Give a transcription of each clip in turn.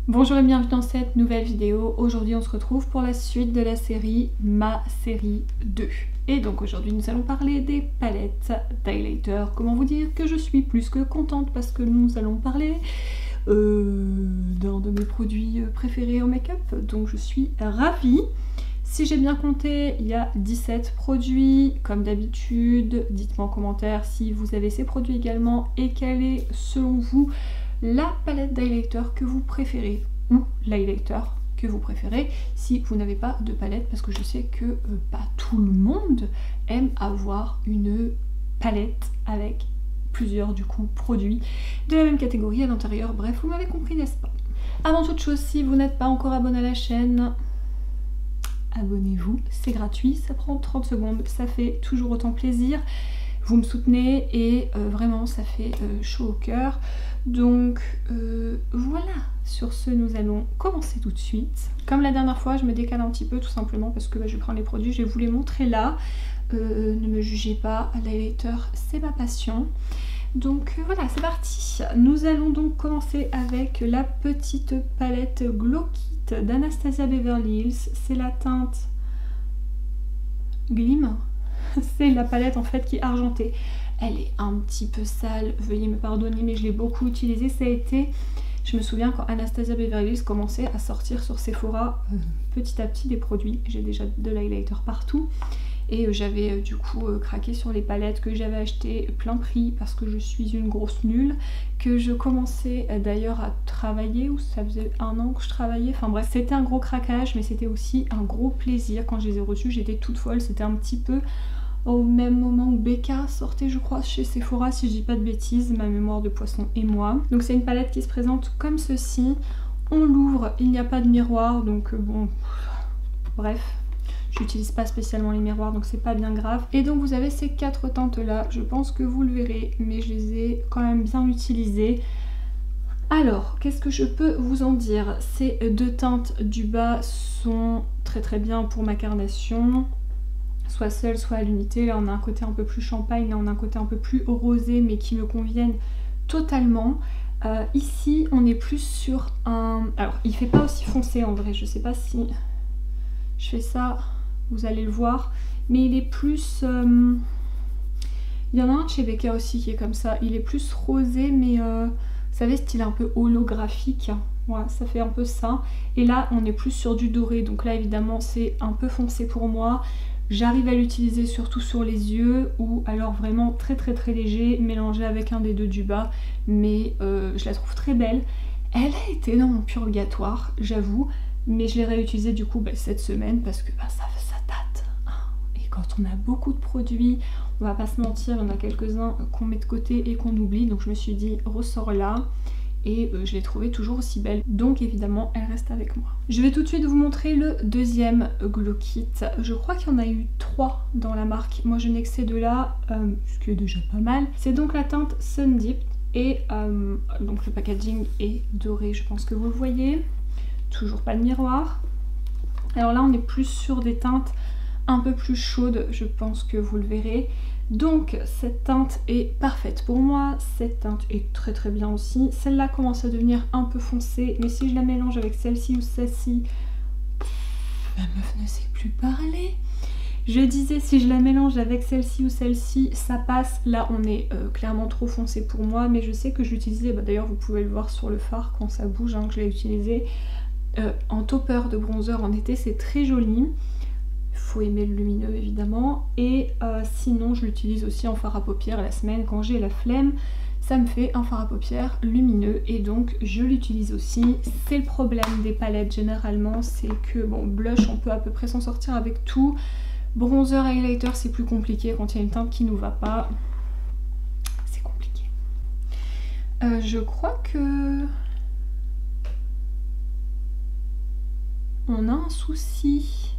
Bonjour et bienvenue dans cette nouvelle vidéo. Aujourd'hui on se retrouve pour la suite de la série Ma série 2. Et donc aujourd'hui nous allons parler des palettes d'highlighter. Comment vous dire que je suis plus que contente parce que nous allons parler d'un de mes produits préférés au make-up. Donc je suis ravie. Si j'ai bien compté, il y a 17 produits. Comme d'habitude, dites-moi en commentaire si vous avez ces produits également et quel est selon vous la palette d'highlighter que vous préférez ou l'highlighter que vous préférez si vous n'avez pas de palette, parce que je sais que pas tout le monde aime avoir une palette avec plusieurs du coup produits de la même catégorie à l'intérieur. Bref, vous m'avez compris, n'est-ce pas? Avant toute chose, si vous n'êtes pas encore abonné à la chaîne, abonnez-vous, c'est gratuit, ça prend 30 secondes, ça fait toujours autant plaisir. Vous me soutenez et vraiment ça fait chaud au cœur. Donc voilà, sur ce nous allons commencer tout de suite. Comme la dernière fois, je me décale un petit peu tout simplement parce que je vais prendre les produits, je vais vous les montrer là. Ne me jugez pas, l'highlighter c'est ma passion. Donc voilà, c'est parti. Nous allons donc commencer avec la petite palette Glow Kit d'Anastasia Beverly Hills. C'est la teinte Glim. C'est la palette en fait qui est argentée. Elle est un petit peu sale, veuillez me pardonner, mais je l'ai beaucoup utilisée. Ça a été, je me souviens quand Anastasia Beverly Hills commençait à sortir sur Sephora petit à petit des produits. J'ai déjà de l'highlighter partout. Et j'avais du coup craqué sur les palettes que j'avais achetées plein prix parce que je suis une grosse nulle, que je commençais d'ailleurs à travailler, ou ça faisait 1 an que je travaillais, enfin bref, c'était un gros craquage, mais c'était aussi un gros plaisir quand je les ai reçus. J'étais toute folle, c'était un petit peu au même moment où Becca sortait je crois chez Sephora, si je dis pas de bêtises, ma mémoire de poisson et moi. Donc c'est une palette qui se présente comme ceci, on l'ouvre, il n'y a pas de miroir, donc bon, bref. J'utilise pas spécialement les miroirs donc c'est pas bien grave. Et donc vous avez ces 4 teintes là, je pense que vous le verrez, mais je les ai quand même bien utilisées. Alors, qu'est-ce que je peux vous en dire? Ces 2 teintes du bas sont très bien pour ma carnation, soit seule soit à l'unité. Là on a un côté un peu plus champagne, là on a un côté un peu plus rosé mais qui me conviennent totalement. Ici on est plus sur un... Alors il fait pas aussi foncé en vrai, je sais pas si je fais ça, vous allez le voir, mais il est plus... Il y en a un de chez Becca aussi qui est comme ça, il est plus rosé mais vous savez, style un peu holographique, voilà, ça fait un peu ça. Et là on est plus sur du doré, donc là évidemment c'est un peu foncé pour moi. J'arrive à l'utiliser surtout sur les yeux, ou alors vraiment très léger, mélangé avec un des deux du bas, mais je la trouve très belle. Elle a été dans mon purgatoire, j'avoue, mais je l'ai réutilisée du coup cette semaine parce que ça date. Et quand on a beaucoup de produits, on va pas se mentir, il y en a quelques-uns qu'on met de côté et qu'on oublie, donc je me suis dit ressort là. Et je l'ai trouvée toujours aussi belle, donc évidemment elle reste avec moi. Je vais tout de suite vous montrer le deuxième Glow Kit. Je crois qu'il y en a eu 3 dans la marque, moi je n'ai que ces 2 là, ce qui est déjà pas mal. C'est donc la teinte Sun Deep et donc le packaging est doré, je pense que vous le voyez. Toujours pas de miroir. Alors là on est plus sur des teintes un peu plus chaudes, je pense que vous le verrez. Donc cette teinte est parfaite pour moi, cette teinte est très bien aussi. Celle-là commence à devenir un peu foncée, mais si je la mélange avec celle-ci ou celle-ci, ma meuf ne sait plus parler. Je disais, si je la mélange avec celle-ci ou celle-ci, ça passe. Là on est clairement trop foncé pour moi, mais je sais que je l'utilisais, d'ailleurs vous pouvez le voir sur le fard quand ça bouge, que je l'ai utilisé en topper de bronzer en été, c'est très joli. Faut aimer le lumineux évidemment, et sinon je l'utilise aussi en fard à paupières la semaine quand j'ai la flemme, ça me fait un fard à paupières lumineux et donc je l'utilise aussi. C'est le problème des palettes généralement, c'est que bon, blush on peut à peu près s'en sortir avec tout, bronzer, highlighter c'est plus compliqué quand il y a une teinte qui nous va pas, c'est compliqué. Je crois que on a un souci.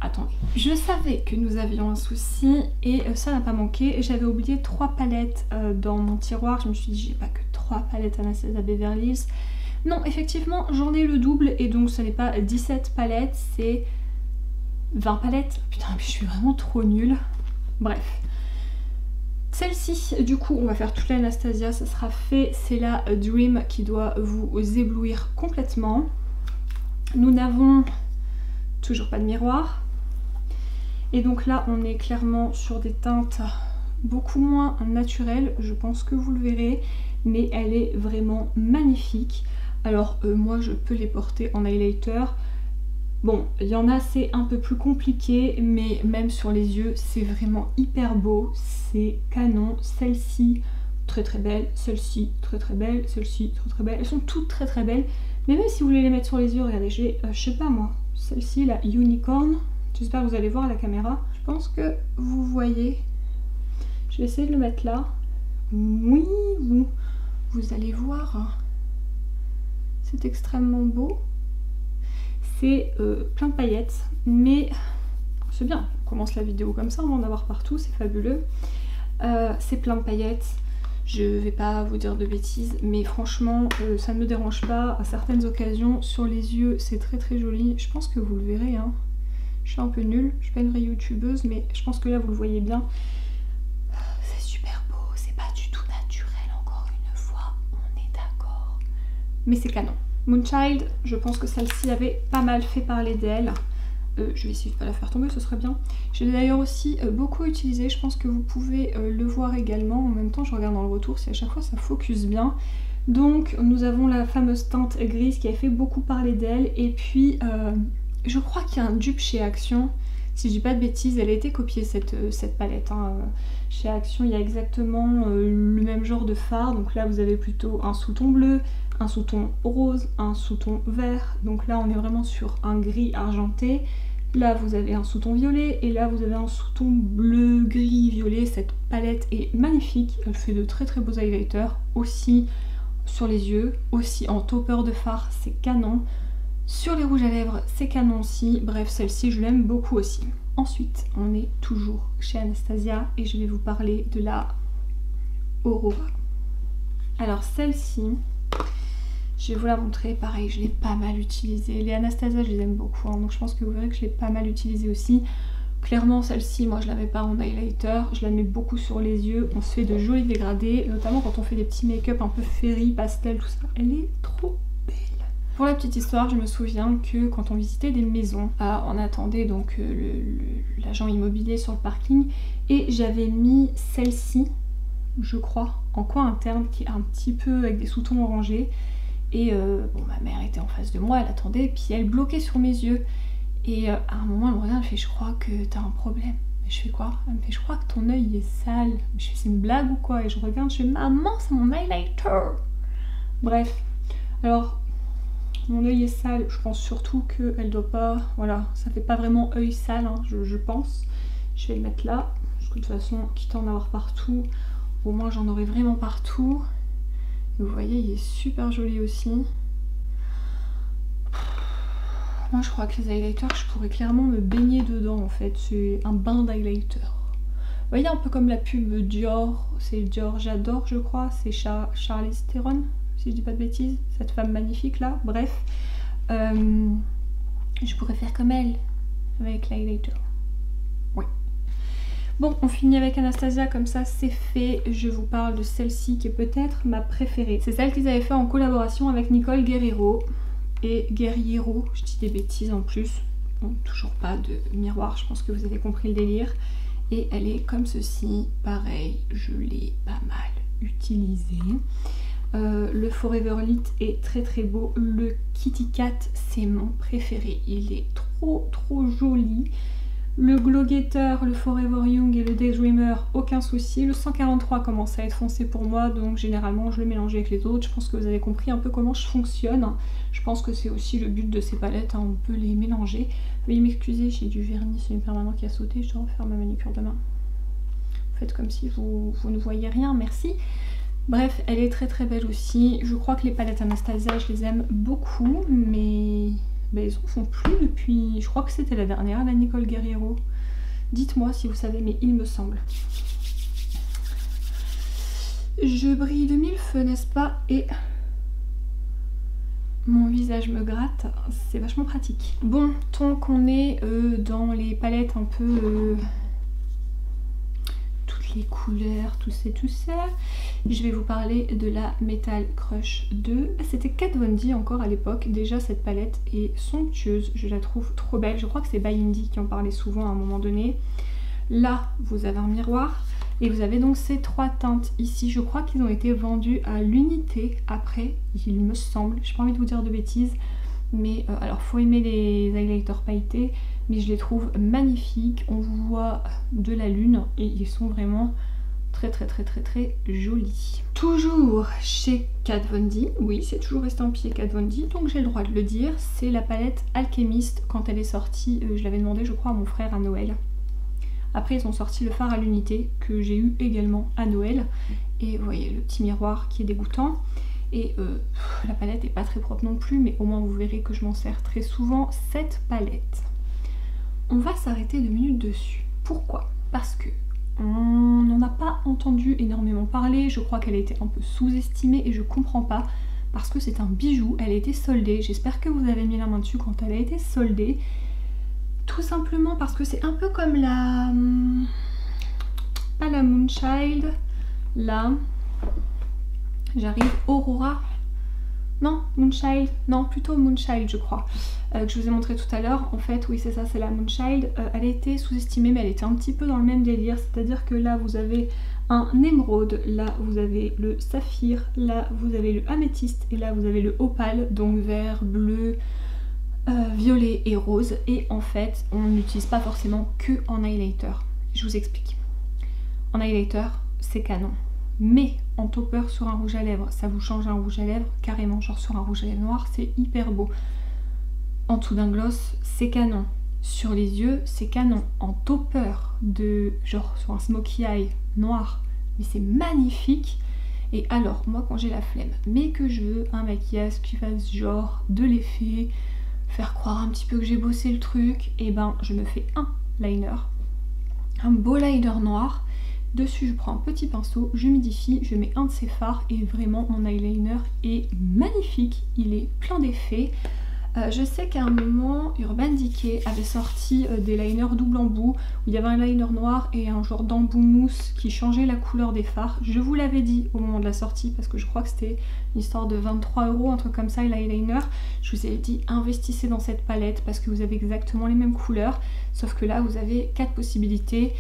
Attendez, je savais que nous avions un souci et ça n'a pas manqué. J'avais oublié 3 palettes dans mon tiroir. Je me suis dit j'ai pas que 3 palettes Anastasia Beverly Hills. Non, effectivement j'en ai le double et donc ce n'est pas 17 palettes, c'est 20 palettes. Putain, mais je suis vraiment trop nulle. Bref, Celle-ci, du coup, on va faire toute l'Anastasia, ça sera fait. C'est la Dream qui doit vous éblouir complètement. Nous n'avons toujours pas de miroir. Et donc là, on est clairement sur des teintes beaucoup moins naturelles. Je pense que vous le verrez. Mais elle est vraiment magnifique. Alors, moi, je peux les porter en highlighter. Bon, il y en a, c'est un peu plus compliqué, mais même sur les yeux, c'est vraiment hyper beau, c'est canon. Celle-ci, très très belle, celle-ci, très très belle, celle-ci, très très belle. Elles sont toutes très très belles, mais même si vous voulez les mettre sur les yeux, regardez, j'ai, je sais pas moi, celle-ci, la Unicorn, j'espère que vous allez voir à la caméra. Je pense que vous voyez, je vais essayer de le mettre là. Oui, vous allez voir, c'est extrêmement beau. C'est plein de paillettes, mais c'est bien, on commence la vidéo comme ça, on va en avoir partout, c'est fabuleux. C'est plein de paillettes, je vais pas vous dire de bêtises, mais franchement, ça ne me dérange pas. À certaines occasions, sur les yeux, c'est très très joli. Je pense que vous le verrez, hein. Je suis un peu nulle, je suis pas une vraie youtubeuse, mais je pense que là, vous le voyez bien. C'est super beau, c'est pas du tout naturel, encore une fois, on est d'accord. Mais c'est canon. Moonchild, je pense que celle-ci avait pas mal fait parler d'elle. Je vais essayer de pas la faire tomber, ce serait bien. Je l'ai d'ailleurs aussi beaucoup utilisé, je pense que vous pouvez le voir également. En même temps, je regarde dans le retour si à chaque fois ça focus bien. Donc, nous avons la fameuse teinte grise qui a fait beaucoup parler d'elle. Et puis, je crois qu'il y a un dupe chez Action. Si je dis pas de bêtises, elle a été copiée cette palette. Hein. Chez Action, il y a exactement le même genre de fard. Donc là, vous avez plutôt un sous-ton bleu, un sous-ton rose, un sous-ton vert. Donc là, on est vraiment sur un gris argenté. Là, vous avez un sous-ton violet et là, vous avez un sous-ton bleu, gris, violet. Cette palette est magnifique. Elle fait de très très beaux highlighters. Aussi sur les yeux, aussi en topper de fard, c'est canon. Sur les rouges à lèvres, c'est canon aussi. Bref, celle-ci, je l'aime beaucoup aussi. Ensuite, on est toujours chez Anastasia et je vais vous parler de la Aurora. Alors celle-ci, je vais vous la montrer. Pareil, je l'ai pas mal utilisée. Les Anastasia, je les aime beaucoup, hein, donc je pense que vous verrez que je l'ai pas mal utilisée aussi. Clairement, celle-ci, moi, je la mets pas en highlighter. Je la mets beaucoup sur les yeux. On se fait de jolis dégradés, notamment quand on fait des petits make-up un peu fairy, pastel, tout ça. Elle est trop belle. Pour la petite histoire, je me souviens que quand on visitait des maisons, on attendait donc l'agent immobilier sur le parking et j'avais mis celle-ci, je crois, en coin interne qui est un petit peu avec des sous-tons orangés. Et bon, ma mère était en face de moi, elle attendait, puis elle bloquait sur mes yeux. Et à un moment, elle me regarde, elle fait « Je crois que t'as un problème ». Et je fais quoi? Elle me fait « Je crois que ton œil est sale ». Je fais « C'est une blague ou quoi ?» Et je regarde, je fais « Maman, c'est mon highlighter ». Bref, alors mon œil est sale, je pense surtout qu'elle doit pas... Voilà, ça fait pas vraiment œil sale, hein, je pense. Je vais le mettre là, parce que de toute façon, quitte à en avoir partout, au moins j'en aurai vraiment partout. Et vous voyez, il est super joli aussi. Moi je crois que les highlighters, je pourrais clairement me baigner dedans en fait. C'est un bain d'highlighter. Vous voyez, un peu comme la pub Dior, c'est Dior J'adore je crois, c'est Charlize Theron, si je dis pas de bêtises, cette femme magnifique là, bref. Je pourrais faire comme elle, avec l'highlighter. Oui. Bon, on finit avec Anastasia, comme ça c'est fait. Je vous parle de celle-ci qui est peut-être ma préférée. C'est celle qu'ils avaient fait en collaboration avec Nicole Guerriero. Et Guerriero, je dis des bêtises en plus. Bon, toujours pas de miroir, je pense que vous avez compris le délire. Et elle est comme ceci, pareil, je l'ai pas mal utilisée. Le Forever Lit est très très beau. Le Kitty Cat, c'est mon préféré. Il est trop joli. Le Glow Getter, le Forever Young et le Daydreamer, aucun souci. Le 143 commence à être foncé pour moi, donc généralement je le mélange avec les autres. Je pense que vous avez compris un peu comment je fonctionne. Je pense que c'est aussi le but de ces palettes, hein, on peut les mélanger. Veuillez m'excuser, j'ai du vernis semi-permanent qui a sauté, je dois refaire ma manucure demain. Faites comme si vous ne voyez rien, merci. Bref, elle est très très belle aussi. Je crois que les palettes Anastasia, je les aime beaucoup, mais ils en font plus depuis... Je crois que c'était la dernière, la Nicole Guerriero. Dites-moi si vous savez, mais il me semble. Je brille de mille feux, n'est-ce pas? Et mon visage me gratte, c'est vachement pratique. Bon, tant qu'on est dans les palettes un peu... toutes les couleurs, tout ça. Je vais vous parler de la Metal Crush 2. C'était Kat Von D encore à l'époque. Déjà cette palette est somptueuse, je la trouve trop belle. Je crois que c'est By Indie qui en parlait souvent à un moment donné. Là, vous avez un miroir et vous avez donc ces 3 teintes ici. Je crois qu'ils ont été vendus à l'unité après, il me semble. J'ai pas envie de vous dire de bêtises. Mais alors faut aimer les highlighters pailletés, mais je les trouve magnifiques. On voit de la lune et ils sont vraiment très jolis. Toujours chez Kat Von D, oui c'est toujours estampillé Kat Von D, donc j'ai le droit de le dire. C'est la palette Alchemist. Quand elle est sortie, je l'avais demandé je crois à mon frère à Noël. Après ils ont sorti le fard à l'unité que j'ai eu également à Noël. Et vous voyez le petit miroir qui est dégoûtant. Et la palette est pas très propre non plus, mais au moins vous verrez que je m'en sers très souvent. Cette palette, on va s'arrêter 2 minutes dessus. Pourquoi? Parce que on n'en a pas entendu énormément parler. Je crois qu'elle a été un peu sous-estimée et je comprends pas. Parce que c'est un bijou, elle a été soldée. J'espère que vous avez mis la main dessus quand elle a été soldée. Tout simplement parce que c'est un peu comme la... pas la Moonchild, là... J'arrive, Aurora, non, Moonchild, non, plutôt Moonchild je crois, que je vous ai montré tout à l'heure. En fait, oui c'est ça, c'est la Moonchild. Elle a été sous-estimée, mais elle était un petit peu dans le même délire, c'est-à-dire que là vous avez un émeraude, là vous avez le saphir, là vous avez le améthyste, et là vous avez le opale, donc vert, bleu, violet et rose. Et en fait, on n'utilise pas forcément que en highlighter. Je vous explique. En highlighter, c'est canon. Mais en topper sur un rouge à lèvres, ça vous change un rouge à lèvres carrément, genre sur un rouge à lèvres noir, c'est hyper beau. En dessous d'un gloss, c'est canon. Sur les yeux, c'est canon. En topper de genre sur un smokey eye noir, mais c'est magnifique. Et alors, moi quand j'ai la flemme, mais que je veux un maquillage qui fasse genre de l'effet, faire croire un petit peu que j'ai bossé le truc, et ben je me fais un liner, un beau liner noir. Dessus je prends un petit pinceau, j'humidifie, je mets un de ces fards et vraiment mon eyeliner est magnifique, il est plein d'effets. Je sais qu'à un moment Urban Decay avait sorti des liners double embout où il y avait un liner noir et un genre d'embout mousse qui changeait la couleur des fards. Je vous l'avais dit au moment de la sortie parce que je crois que c'était une histoire de 23 €, un truc comme ça, l'eyeliner. Je vous ai dit investissez dans cette palette parce que vous avez exactement les mêmes couleurs, sauf que là vous avez 4 possibilités.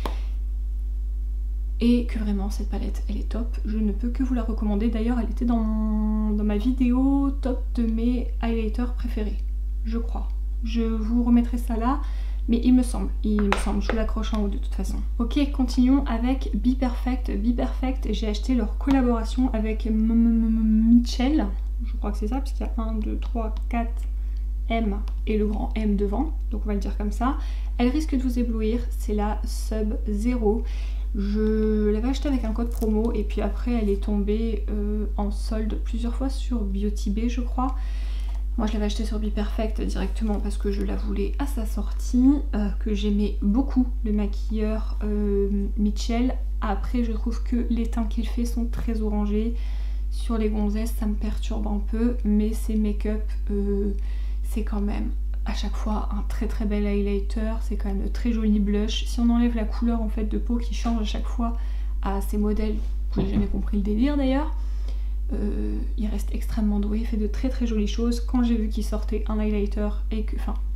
Et que vraiment cette palette elle est top, je ne peux que vous la recommander. D'ailleurs elle était dans ma vidéo top de mes highlighters préférés, je crois. Je vous remettrai ça là, mais il me semble, je vous l'accroche en haut de toute façon. Ok, continuons avec Be Perfect. Be Perfect, j'ai acheté leur collaboration avec Mitchell, je crois que c'est ça, parce qu'il y a 1, 2, 3, 4 M et le grand M devant, donc on va le dire comme ça. Elle risque de vous éblouir, c'est la Sub 0. Je l'avais acheté avec un code promo et puis après elle est tombée en solde plusieurs fois sur Beauty-Bay je crois. Moi je l'avais acheté sur Be Perfect directement parce que je la voulais à sa sortie, que j'aimais beaucoup le maquilleur Mitchell. Après je trouve que les teints qu'il fait sont très orangés. Sur les gonzesses ça me perturbe un peu, mais ces make-up c'est quand même à chaque fois un très bel highlighter, c'est quand même de très joli blush. Si on enlève la couleur en fait de peau qui change à chaque fois à ces modèles, vous n'avez jamais compris le délire d'ailleurs, il reste extrêmement doué, il fait de très jolies choses. Quand j'ai vu qu'il sortait un highlighter,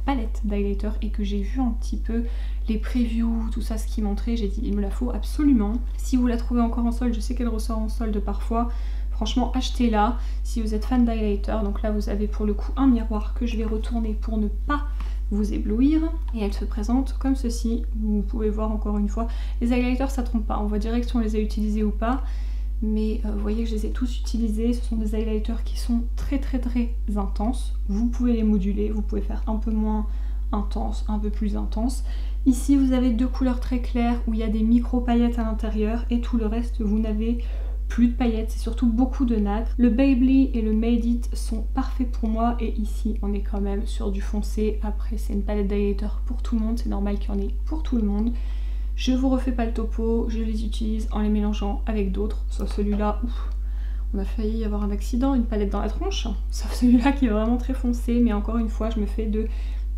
palette d'highlighter, et que j'ai vu un petit peu les previews, tout ça, ce qu'il montrait, j'ai dit il me la faut absolument. Si vous la trouvez encore en solde, je sais qu'elle ressort en solde parfois, franchement achetez-la si vous êtes fan d'highlighter. Donc là vous avez pour le coup un miroir que je vais retourner pour ne pas vous éblouir, et elle se présente comme ceci. Vous pouvez voir encore une fois, les highlighters ça trompe pas, on voit direct si on les a utilisés ou pas, mais vous voyez que je les ai tous utilisés. Ce sont des highlighters qui sont très intenses. Vous pouvez les moduler, vous pouvez faire un peu moins intense, un peu plus intense. Ici vous avez 2 couleurs très claires où il y a des micro paillettes à l'intérieur, et tout le reste vous n'avez plus de paillettes, c'est surtout beaucoup de nacre. Le Babyliss et le Made It sont parfaits pour moi, et ici on est quand même sur du foncé. Après c'est une palette d'highlighter pour tout le monde, c'est normal qu'il y en ait pour tout le monde. Je vous refais pas le topo, je les utilise en les mélangeant avec d'autres, sauf celui-là, on a failli avoir un accident, une palette dans la tronche, sauf celui-là qui est vraiment très foncé, mais encore une fois je me fais de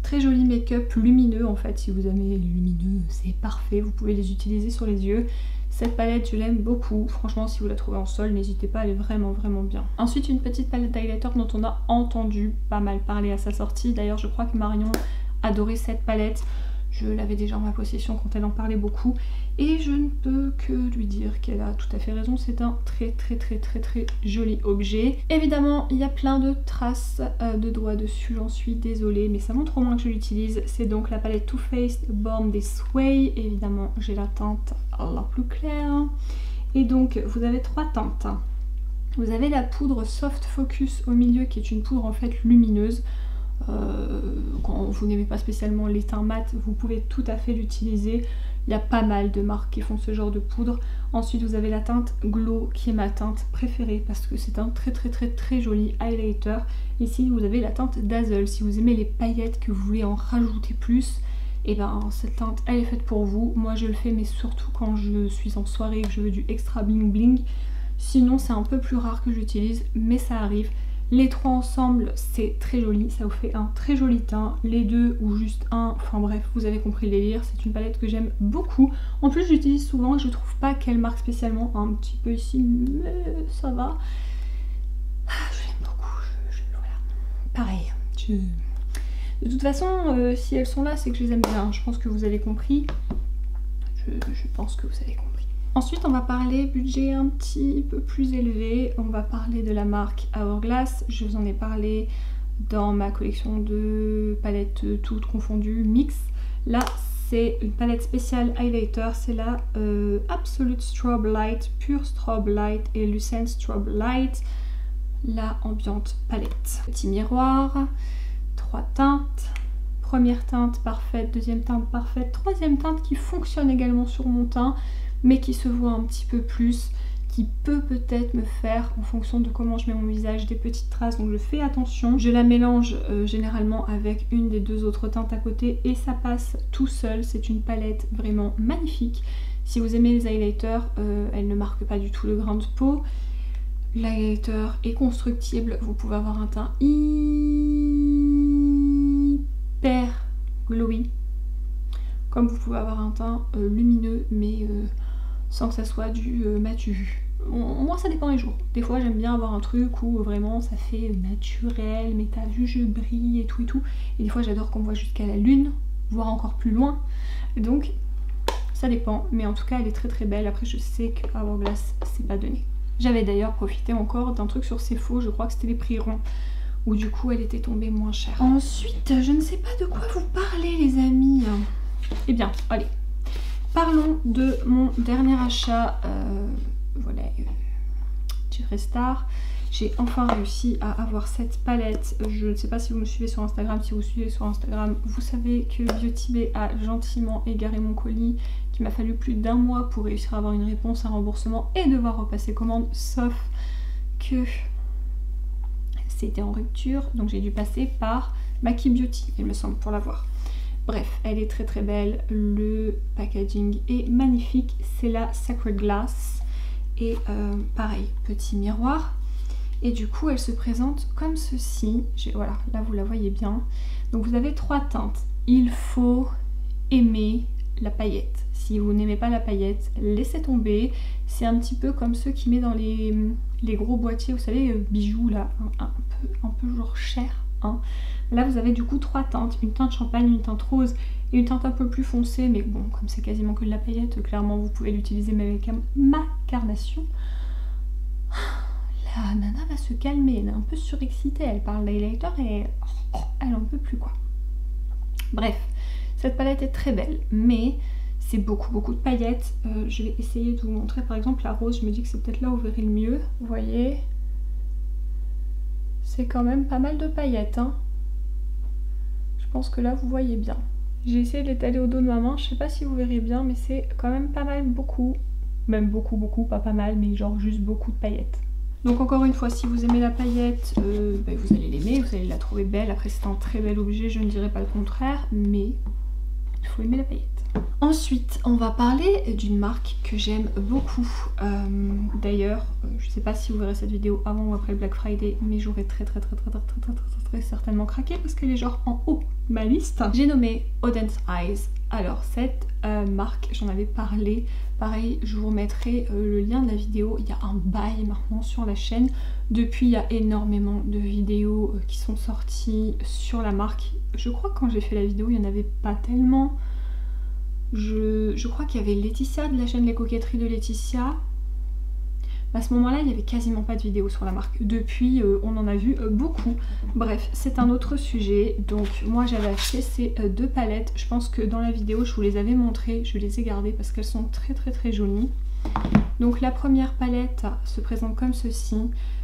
très jolis make-up lumineux en fait. Si vous aimez les lumineux, c'est parfait, vous pouvez les utiliser sur les yeux. Cette palette, je l'aime beaucoup. Franchement, si vous la trouvez en solde, n'hésitez pas, elle est vraiment bien. Ensuite, une petite palette d'highlighter dont on a entendu pas mal parler à sa sortie. D'ailleurs, je crois que Marion adorait cette palette. Je l'avais déjà en ma possession quand elle en parlait beaucoup. Et je ne peux que lui dire qu'elle a tout à fait raison. C'est un très joli objet. Évidemment, il y a plein de traces de doigts dessus. J'en suis désolée, mais ça montre au moins que je l'utilise. C'est donc la palette Too Faced Born This Way. Évidemment, j'ai la teinte la plus claire. Et donc, vous avez 3 teintes. Vous avez la poudre Soft Focus au milieu, qui est une poudre en fait lumineuse. Quand vous n'aimez pas spécialement les teints mat, vous pouvez tout à fait l'utiliser. Il y a pas mal de marques qui font ce genre de poudre. Ensuite, vous avez la teinte Glow, qui est ma teinte préférée parce que c'est un très joli highlighter. Ici, vous avez la teinte Dazzle. Si vous aimez les paillettes, que vous voulez en rajouter plus, et ben cette teinte, elle est faite pour vous. Moi, je le fais, mais surtout quand je suis en soirée et que je veux du extra bling bling. Sinon, c'est un peu plus rare que j'utilise, mais ça arrive. Les 3 ensemble, c'est très joli, ça vous fait un très joli teint. Les 2 ou juste un, enfin bref, vous avez compris le délire. C'est une palette que j'aime beaucoup. En plus, j'utilise souvent et je trouve pas qu'elle marque spécialement. Un petit peu ici, mais ça va. Je l'aime beaucoup, voilà. Pareil, de toute façon, si elles sont là, c'est que je les aime bien. Je pense que vous avez compris. Je pense que vous avez compris. Ensuite, on va parler budget un petit peu plus élevé. On va parler de la marque Hourglass. Je vous en ai parlé dans ma collection de palettes toutes confondues, mix. Là, c'est une palette spéciale highlighter. C'est la Absolute Strobe Light, Pure Strobe Light et Lucent Strobe Light. La ambiante palette. Petit miroir, 3 teintes. Première teinte parfaite, deuxième teinte parfaite, troisième teinte qui fonctionne également sur mon teint, mais qui se voit un petit peu plus, qui peut peut-être me faire, en fonction de comment je mets mon visage, des petites traces, donc je fais attention. Je la mélange généralement avec une des 2 autres teintes à côté et ça passe tout seul. C'est une palette vraiment magnifique. Si vous aimez les highlighters, elle ne marque pas du tout le grain de peau. L'highlighter est constructible, vous pouvez avoir un teint hyper glowy, comme vous pouvez avoir un teint lumineux, mais sans que ça soit du matu vu. Moi ça dépend des jours. Des fois j'aime bien avoir un truc où vraiment ça fait naturel, mais t'as vu je brille et tout. Et des fois j'adore qu'on voit jusqu'à la lune, voire encore plus loin. Donc ça dépend, mais en tout cas elle est très belle. Après je sais que Hourglass c'est pas donné. J'avais d'ailleurs profité encore d'un truc sur Sephora, je crois que c'était les prix ronds, où du coup elle était tombée moins chère. Ensuite, je ne sais pas de quoi vous parler les amis. Eh bien, allez, parlons de mon dernier achat. Voilà, du Restart. J'ai enfin réussi à avoir cette palette. Je ne sais pas si vous me suivez sur Instagram. Si vous suivez sur Instagram, vous savez que Beauty a gentiment égaré mon colis, qu'il m'a fallu plus d'1 mois pour réussir à avoir une réponse, un remboursement et devoir repasser commande, sauf que c'était en rupture, donc j'ai dû passer par Maki Beauty, il me semble, pour l'avoir. Bref, elle est très belle, le packaging est magnifique, c'est la Sacred Glass, et pareil, petit miroir, et du coup elle se présente comme ceci. Voilà, là vous la voyez bien. Donc vous avez 3 teintes, il faut aimer la paillette. Si vous n'aimez pas la paillette, laissez tomber. C'est un petit peu comme ceux qui met dans les gros boîtiers, vous savez, bijoux là, un peu genre cher. Hein. Là vous avez du coup 3 teintes, une teinte champagne, une teinte rose et une teinte un peu plus foncée, mais bon, comme c'est quasiment que de la paillette, clairement vous pouvez l'utiliser mais avec ma carnation. La nana va se calmer, elle est un peu surexcitée, elle parle d'highlighter et elle en peut plus quoi. Bref, cette palette est très belle, mais c'est beaucoup de paillettes. Je vais essayer de vous montrer par exemple la rose, je me dis que c'est peut-être là où vous verrez le mieux. Vous voyez, c'est quand même pas mal de paillettes, hein. Je pense que là vous voyez bien. J'ai essayé de l'étaler au dos de ma main, je sais pas si vous verrez bien, mais c'est quand même pas mal, beaucoup. Même beaucoup, pas pas mal, mais genre juste beaucoup de paillettes. Donc encore une fois, si vous aimez la paillette, ben vous allez l'aimer, vous allez la trouver belle. Après c'est un très bel objet, je ne dirais pas le contraire, mais il faut aimer la paillette. Ensuite, on va parler d'une marque que j'aime beaucoup. D'ailleurs, je sais pas si vous verrez cette vidéo avant ou après le Black Friday, mais j'aurais très certainement craqué parce qu'elle est genre en haut de ma liste. J'ai nommé Odense Eyes. Alors cette marque, j'en avais parlé. Pareil, je vous remettrai le lien de la vidéo. Il y a un bail maintenant sur la chaîne. Depuis, il y a énormément de vidéos qui sont sorties sur la marque. Je crois que quand j'ai fait la vidéo, il n'y en avait pas tellement. Je crois qu'il y avait Laetitia de la chaîne Les Coquetteries de Laetitia. À ce moment-là, il n'y avait quasiment pas de vidéos sur la marque. Depuis, on en a vu beaucoup. Bref, c'est un autre sujet. Donc moi, j'avais acheté ces deux palettes. Je pense que dans la vidéo, je vous les avais montrées. Je les ai gardées parce qu'elles sont très jolies. Donc la première palette se présente comme ceci.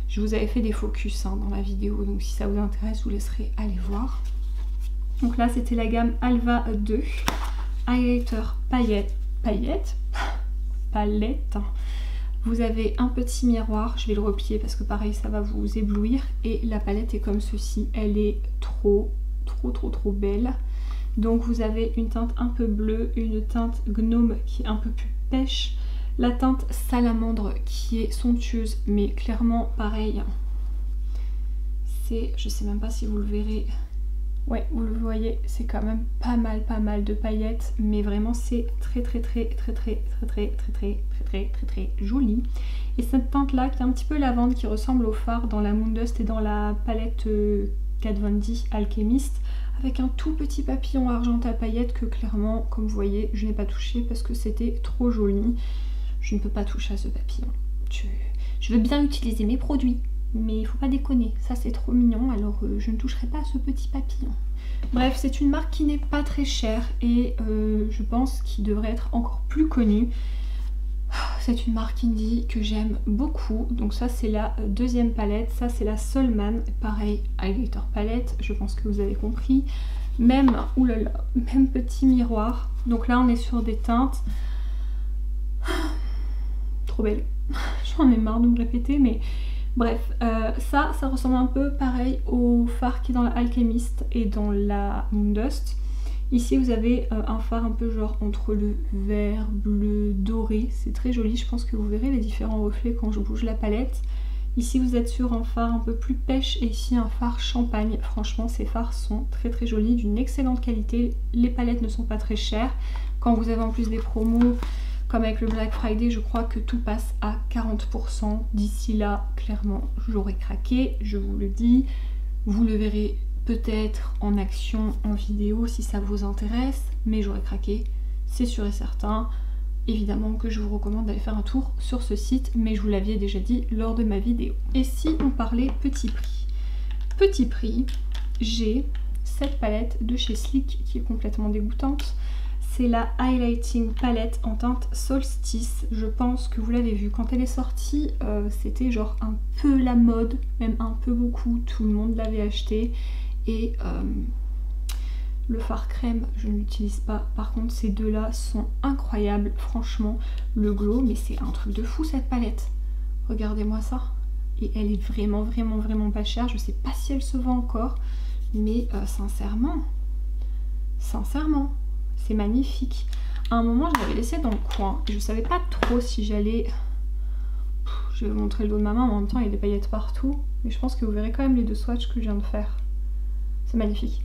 Je vous avais fait des focus dans la vidéo. Donc si ça vous intéresse, je vous laisserai aller voir. Donc là, c'était la gamme Alva 2. Highlighter palette. Vous avez un petit miroir, je vais le replier parce que pareil ça va vous éblouir. Et la palette est comme ceci, elle est trop belle. Donc vous avez une teinte un peu bleue, une teinte gnome qui est un peu plus pêche, la teinte salamandre qui est somptueuse mais clairement pareil. C'est, je sais même pas si vous le verrez. Ouais, vous le voyez, c'est quand même pas mal de paillettes, mais vraiment c'est très joli. Et cette teinte là qui est un petit peu lavande, qui ressemble au fard dans la Moondust et dans la palette Kat Von D Alchemist, avec un tout petit papillon argenté à paillettes que clairement, comme vous voyez, je n'ai pas touché parce que c'était trop joli. Je ne peux pas toucher à ce papillon. Je veux bien utiliser mes produits, mais il faut pas déconner, ça c'est trop mignon, alors je ne toucherai pas à ce petit papillon. Bref, c'est une marque qui n'est pas très chère et je pense qu'il devrait être encore plus connue. C'est une marque indie que j'aime beaucoup. Donc ça c'est la deuxième palette, ça c'est la Solman, pareil, highlighter palette, je pense que vous avez compris. Même, oulala, même petit miroir. Donc là on est sur des teintes trop belles. J'en ai marre de me répéter, mais bref, ça ressemble un peu pareil au phare qui est dans la Alchemist et dans la Moondust. Ici vous avez un phare un peu genre entre le vert, bleu, doré, c'est très joli, je pense que vous verrez les différents reflets quand je bouge la palette. Ici vous êtes sur un phare un peu plus pêche et ici un phare champagne. Franchement ces phares sont très jolis, d'une excellente qualité, les palettes ne sont pas très chères. Quand vous avez en plus des promos, comme avec le Black Friday, je crois que tout passe à 40%. D'ici là, clairement, j'aurais craqué, je vous le dis. Vous le verrez peut-être en action, en vidéo, si ça vous intéresse. Mais j'aurais craqué, c'est sûr et certain. Évidemment que je vous recommande d'aller faire un tour sur ce site, mais je vous l'aviez déjà dit lors de ma vidéo. Et si on parlait petit prix? Petit prix, j'ai cette palette de chez Sleek qui est complètement dégoûtante. C'est la Highlighting Palette en teinte Solstice. Je pense que vous l'avez vu quand elle est sortie, c'était genre un peu la mode, même un peu beaucoup, tout le monde l'avait acheté. Et le fard crème, je ne l'utilise pas. Par contre, ces deux-là sont incroyables, franchement. Le glow, mais c'est un truc de fou cette palette. Regardez-moi ça. Et elle est vraiment pas chère. Je sais pas si elle se vend encore, mais sincèrement, c'est magnifique. À un moment, je l'avais laissé dans le coin. Et je savais pas trop si j'allais... Je vais vous montrer le dos de ma main, mais en même temps, il y a des paillettes partout. Mais je pense que vous verrez quand même les deux swatchs que je viens de faire. C'est magnifique.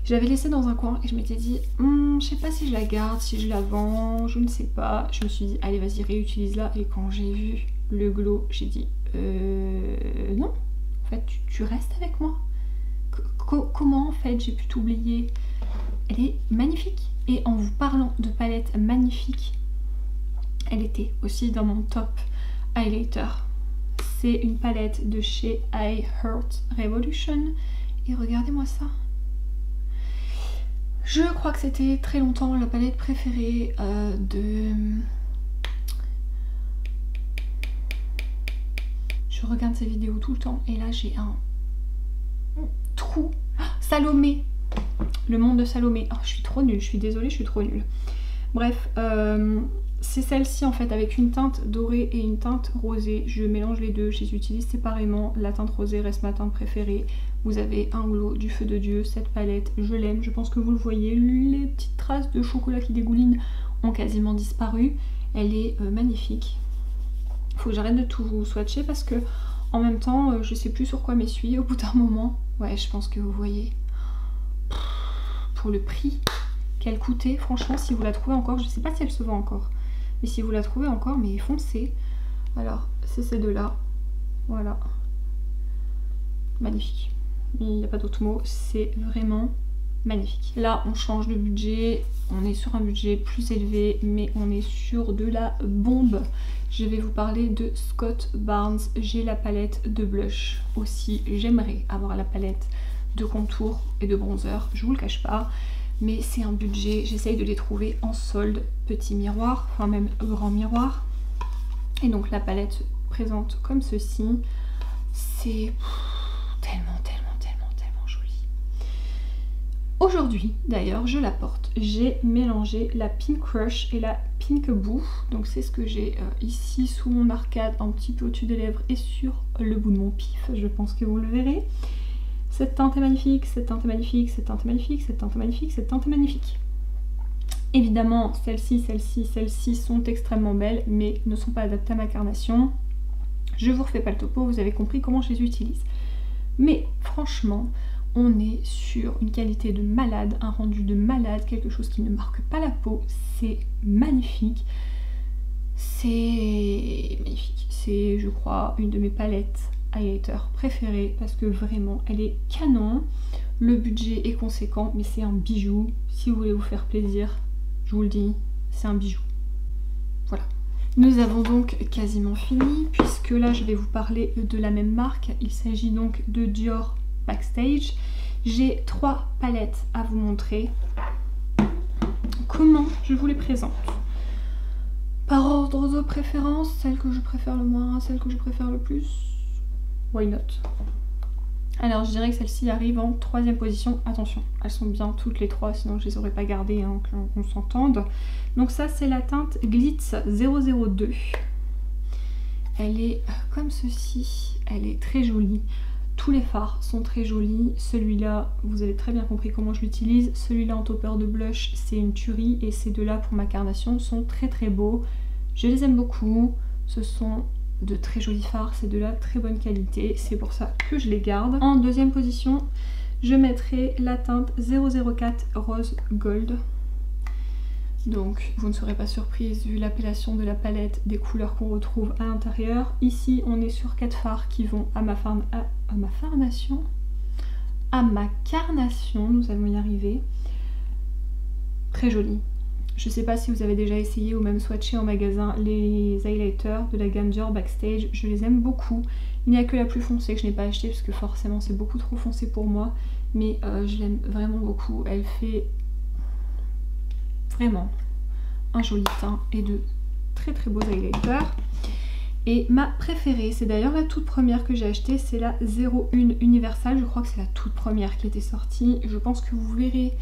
Je l'avais laissé dans un coin et je m'étais dit, je sais pas si je la garde, si je la vends, je ne sais pas. Je me suis dit, allez, vas-y, réutilise-la. Et quand j'ai vu le glow, j'ai dit, non. En fait, tu restes avec moi. Comment, en fait, j'ai pu t'oublier? Elle est magnifique. Et en vous parlant de palettes magnifiques, elle était aussi dans mon top highlighter. C'est une palette de chez I Heart Revolution. Et regardez-moi ça. Je crois que c'était très longtemps la palette préférée de... Je regarde ces vidéos tout le temps et là j'ai un trou. Salomé. Le monde de Salomé. Oh, je suis trop nulle, je suis désolée, je suis trop nulle. Bref, c'est celle-ci en fait avec une teinte dorée et une teinte rosée. Je mélange les deux, je les utilise séparément. La teinte rosée reste ma teinte préférée. Vous avez un glow du feu de Dieu, cette palette, je l'aime. Je pense que vous le voyez, les petites traces de chocolat qui dégoulinent ont quasiment disparu. Elle est magnifique. Faut que j'arrête de tout swatcher parce que en même temps, je sais plus sur quoi m'essuyer au bout d'un moment. Ouais, je pense que vous voyez. Pour le prix qu'elle coûtait, franchement, si vous la trouvez encore, je sais pas si elle se vend encore. Mais si vous la trouvez encore, mais foncez. Alors, c'est ces deux-là. Voilà. Magnifique. Il n'y a pas d'autre mot. C'est vraiment magnifique. Là, on change de budget. On est sur un budget plus élevé, mais on est sur de la bombe. Je vais vous parler de Scott Barnes. J'ai la palette de blush aussi. J'aimerais avoir la palette de contour et de bronzer. Je vous le cache pas. Mais c'est un budget, j'essaye de les trouver en solde, petit miroir, enfin même grand miroir. Et donc la palette présente comme ceci, c'est tellement joli. Aujourd'hui d'ailleurs je la porte, j'ai mélangé la Pink Crush et la Pink Boo. Donc c'est ce que j'ai ici sous mon arcade, un petit peu au-dessus des lèvres et sur le bout de mon pif, je pense que vous le verrez. Cette teinte est magnifique, cette teinte est magnifique, cette teinte est magnifique, cette teinte est magnifique, cette teinte est magnifique. Évidemment, celles-ci sont extrêmement belles, mais ne sont pas adaptées à ma carnation. Je vous refais pas le topo, vous avez compris comment je les utilise. Mais franchement, on est sur une qualité de malade, un rendu de malade, quelque chose qui ne marque pas la peau. C'est magnifique. C'est magnifique. C'est, je crois, une de mes palettes highlighter préférée parce que vraiment elle est canon. Le budget est conséquent, mais c'est un bijou. Si vous voulez vous faire plaisir, je vous le dis, c'est un bijou. Voilà. Nous avons donc quasiment fini puisque là je vais vous parler de la même marque. Il s'agit donc de Dior Backstage. J'ai 3 palettes à vous montrer. Comment je vous les présente? Par ordre de préférence, celle que je préfère le moins, celle que je préfère le plus. Why not? Alors je dirais que celle-ci arrive en 3e position. Attention, elles sont bien toutes les 3, sinon je les aurais pas gardées, hein, qu'on s'entende. Donc ça c'est la teinte Glitz 002. Elle est comme ceci, elle est très jolie. Tous les fards sont très jolis. Celui-là, vous avez très bien compris comment je l'utilise. Celui-là en topper de blush, c'est une tuerie. Et ces deux-là pour ma carnation sont très beaux. Je les aime beaucoup. Ce sont de très jolis fards, c'est de la très bonne qualité, c'est pour ça que je les garde. En 2e position, je mettrai la teinte 004 Rose Gold. Donc vous ne serez pas surprise vu l'appellation de la palette, des couleurs qu'on retrouve à l'intérieur. Ici on est sur 4 fards qui vont à ma carnation, nous allons y arriver. Très joli. Je sais pas si vous avez déjà essayé ou même swatché en magasin les highlighters de la gamme Dior Backstage, je les aime beaucoup. Il n'y a que la plus foncée que je n'ai pas achetée parce que forcément c'est beaucoup trop foncé pour moi, mais je l'aime vraiment beaucoup. Elle fait vraiment un joli teint et de très beaux highlighters. Et ma préférée, c'est d'ailleurs la toute première que j'ai achetée, c'est la 01 Universal, je crois que c'est la toute première qui était sortie. Je pense que vous verrez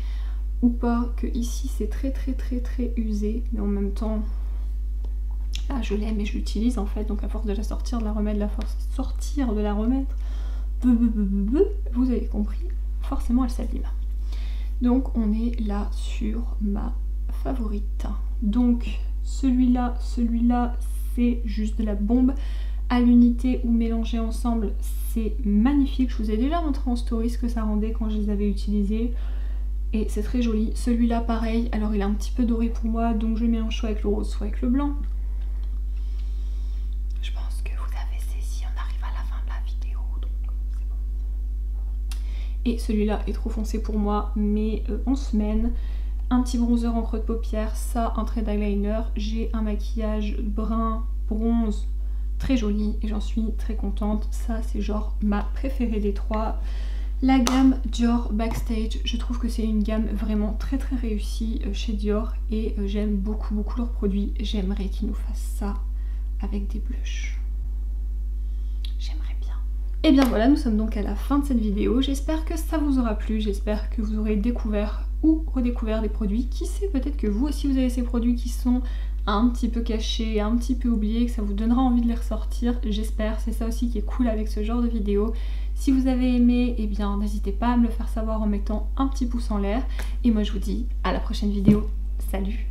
ou pas que ici c'est très usé, mais en même temps là je l'aime et je l'utilise en fait, donc à force de la sortir, de la remettre, vous avez compris, forcément elle s'abîme. Donc on est là sur ma favorite. Donc celui-là c'est juste de la bombe. À l'unité ou mélangé ensemble, c'est magnifique. Je vous ai déjà montré en story ce que ça rendait quand je les avais utilisés. Et c'est très joli. Celui-là pareil, alors il est un petit peu doré pour moi, donc je le mélange soit avec le rose, soit avec le blanc. Je pense que vous avez saisi, on arrive à la fin de la vidéo, donc c'est bon. Et celui-là est trop foncé pour moi, mais en semaine. Un petit bronzer en creux de paupière, ça, un trait d'eyeliner. J'ai un maquillage brun, bronze, très joli et j'en suis très contente. Ça, c'est genre ma préférée des 3. La gamme Dior Backstage, je trouve que c'est une gamme vraiment très réussie chez Dior et j'aime beaucoup leurs produits. J'aimerais qu'ils nous fassent ça avec des blushs. J'aimerais bien. Et bien voilà, nous sommes donc à la fin de cette vidéo. J'espère que ça vous aura plu, j'espère que vous aurez découvert ou redécouvert des produits. Qui sait, peut-être que vous aussi vous avez ces produits qui sont un petit peu cachés, un petit peu oubliés, que ça vous donnera envie de les ressortir, j'espère. C'est ça aussi qui est cool avec ce genre de vidéo. Si vous avez aimé, eh bien n'hésitez pas à me le faire savoir en mettant un petit pouce en l'air. Et moi je vous dis à la prochaine vidéo. Salut!